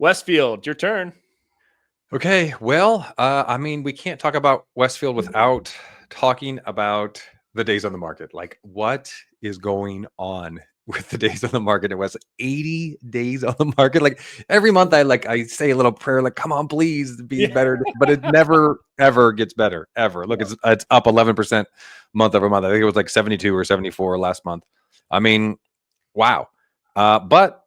Westfield, your turn. Okay, well, I mean, we can't talk about Westfield without talking about the days on the market. Like, what is going on with the days on the market? It was 80 days on the market. Like every month, I say a little prayer, like, "Come on, please be better," but it never ever gets better ever. Look, it's up 11% month over month. I think it was like 72 or 74 last month. I mean, wow. But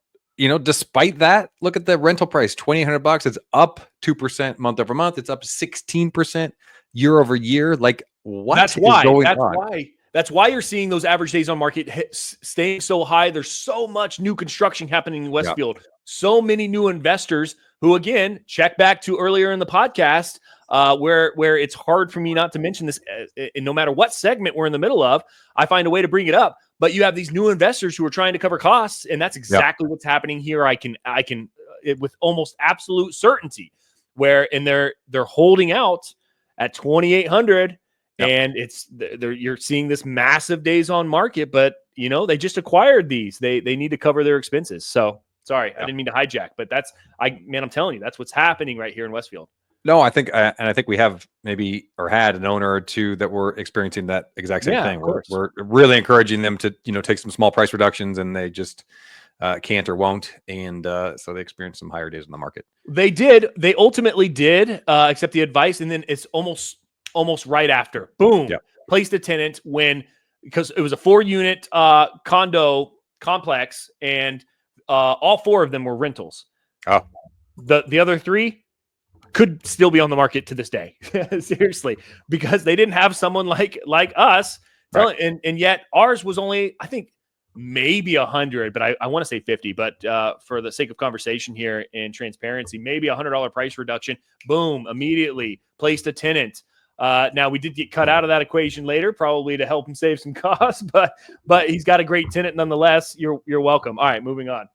despite that, look at the rental price, $2,800. It's up 2% month over month. It's up 16% year over year. Like, what is going on? That's why you're seeing those average days on market staying so high. There's so much new construction happening in Westfield. Yeah. So many new investors who, again, check back to earlier in the podcast, where it's hard for me not to mention this. No matter what segment we're in the middle of, I find a way to bring it up. But you have these new investors who are trying to cover costs, and that's exactly what's happening here. I can with almost absolute certainty, they're holding out at 2,800, and you're seeing this massive days on market. But they just acquired these. They need to cover their expenses. So sorry, I didn't mean to hijack, but I'm telling you, that's what's happening right here in Westfield. No, I think we have had an owner or two that were experiencing that exact same thing. We're really encouraging them to take some small price reductions, and they just can't or won't, and so they experience some higher days in the market. They did. They ultimately did accept the advice, and then it's almost right after. Boom, placed a tenant because it was a 4-unit condo complex, and all 4 of them were rentals. Oh, the other 3 could still be on the market to this day. Seriously, because they didn't have someone like us. Right. And yet ours was only, I think, maybe 100, but I want to say 50. But for the sake of conversation here and transparency, maybe $100 price reduction. Boom, immediately placed a tenant. Now we did get cut out of that equation later, probably to help him save some costs, but he's got a great tenant nonetheless. You're welcome. All right, moving on.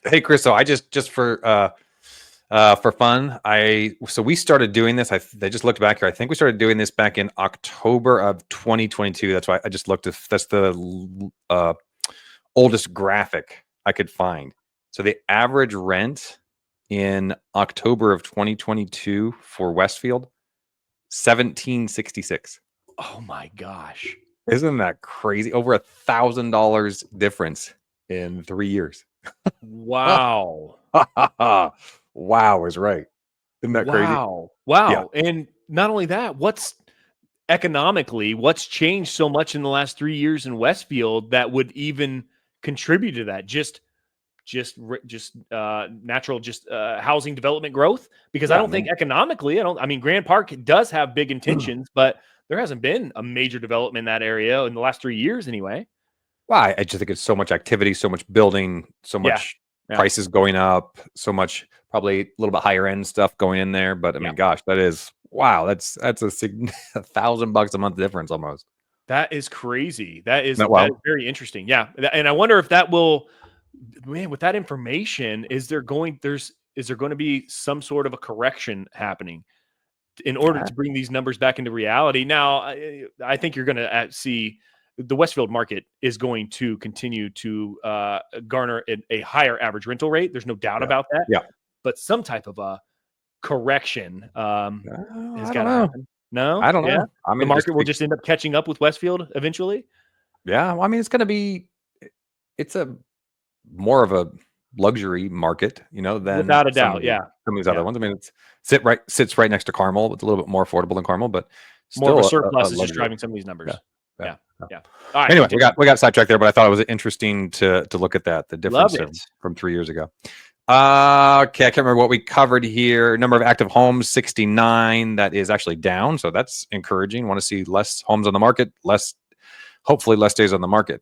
Hey, Chris. So I just for fun, we started doing this. I just looked back here. I think we started doing this back in October of 2022. That's why I just looked. That's the oldest graphic I could find. So the average rent in October of 2022 for Westfield, $1,766. Oh my gosh! Isn't that crazy? Over $1,000 difference in 3 years. Wow. Wow is right. Isn't that crazy? Wow. Yeah. And not only that, what's changed so much in the last 3 years in Westfield that would even contribute to that? Just natural housing development growth? Because I don't think economically, Grand Park does have big intentions, but there hasn't been a major development in that area in the last 3 years anyway. Well, I just think it's so much activity, so much building, so much prices going up, so much probably a little bit higher end stuff going in there. But I mean, gosh, that's $1,000 a month difference almost. That is crazy. That is very interesting. Yeah. And I wonder if that will, with that information, is there going to be some sort of a correction happening in order to bring these numbers back into reality? Now, I think you're going to see the Westfield market is going to continue to garner a higher average rental rate. There's no doubt about that. Yeah. But some type of a correction has got to happen. No? I don't know. I mean, the market will just end up catching up with Westfield eventually? Yeah. Well, I mean, it's more of a luxury market, than without a doubt. Some of these other ones. I mean, sits right next to Carmel. It's a little bit more affordable than Carmel, but more of a surplus is just driving some of these numbers. Yeah. All right. Anyway, we got sidetracked there, but I thought it was interesting to look at the difference from 3 years ago. Okay, I can't remember what we covered here. Number of active homes, 69. That is actually down, so that's encouraging. Want to see less homes on the market, hopefully less days on the market.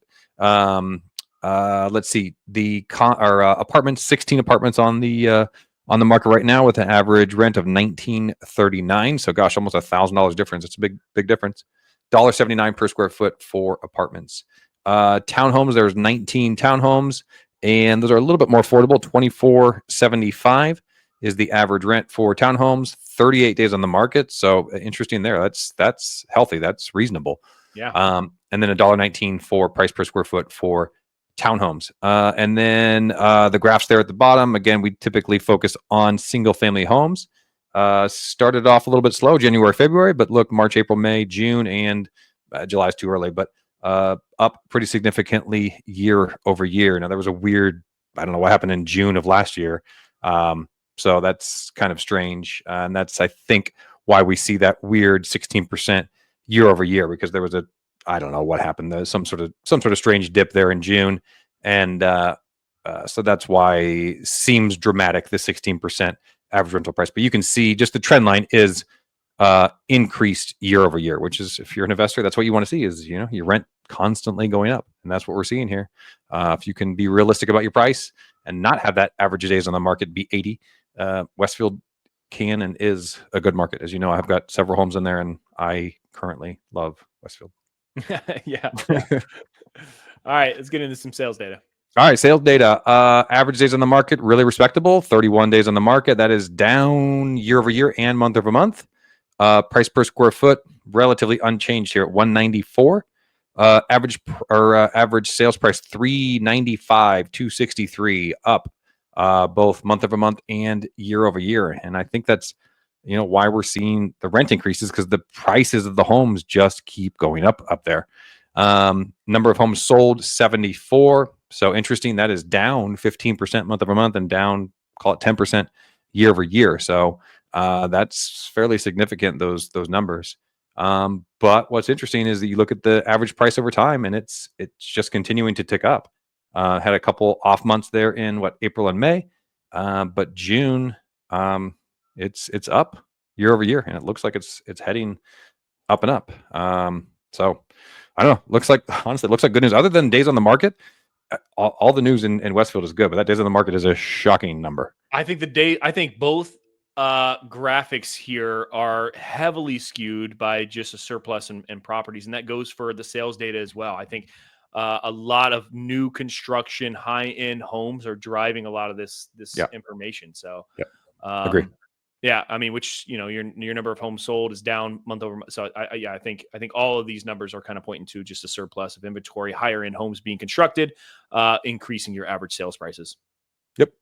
Let's see, the apartments, 16 apartments on the market right now with an average rent of $1,939. So gosh, almost $1,000 difference. It's a big difference. $1.79 per square foot for apartments. Townhomes, there's 19 townhomes, and those are a little bit more affordable. $2,475 is the average rent for townhomes. 38 days on the market, so interesting there. That's healthy. That's reasonable. Yeah. And then $1.19 for price per square foot for townhomes. And then the graphs there at the bottom, again, we typically focus on single family homes. Started off a little bit slow, January, February, but look, March, April, May, June, and July is too early, but up pretty significantly year over year. Now, there was a weird, I don't know what happened in June of last year. So that's kind of strange. And that's, I think, why we see that weird 16% year over year, because there was a, I don't know what happened. There's some sort of strange dip there in June. And so that's why it seems dramatic, the 16% average rental price. But you can see just the trend line is increased year over year, which is, if you're an investor, that's what you want to see, is, you know, your rent constantly going up. And that's what we're seeing here. If you can be realistic about your price and not have that average days on the market be 80, Westfield can and is a good market. As you know, I've got several homes in there, and I currently love Westfield. Yeah. All right, let's get into some sales data. All right, sales data. Average days on the market, really respectable. 31 days on the market. That is down year over year and month over month. Price per square foot, relatively unchanged here at $194. Average sales price $395, $263, up both month over month and year over year. And I think that's, you know, why we're seeing the rent increases, because the prices of the homes just keep going up there. Number of homes sold, 74. So interesting. That is down 15% month over month and down, call it 10% year over year. So that's fairly significant, those numbers. But what's interesting is that you look at the average price over time, and it's just continuing to tick up. Had a couple off months there in April and May, but June, it's up year over year, and it looks like it's heading up and up. So I don't know. Looks like, honestly, it looks like good news. Other than days on the market, all the news in Westfield is good, but that days on the market is a shocking number. I think both graphics here are heavily skewed by just a surplus and properties, and that goes for the sales data as well. I think a lot of new construction, high-end homes are driving a lot of this information. So, agree. Yeah, I mean, which, you know, your number of homes sold is down month over month. So I think all of these numbers are kind of pointing to just a surplus of inventory, higher end homes being constructed, increasing your average sales prices. Yep.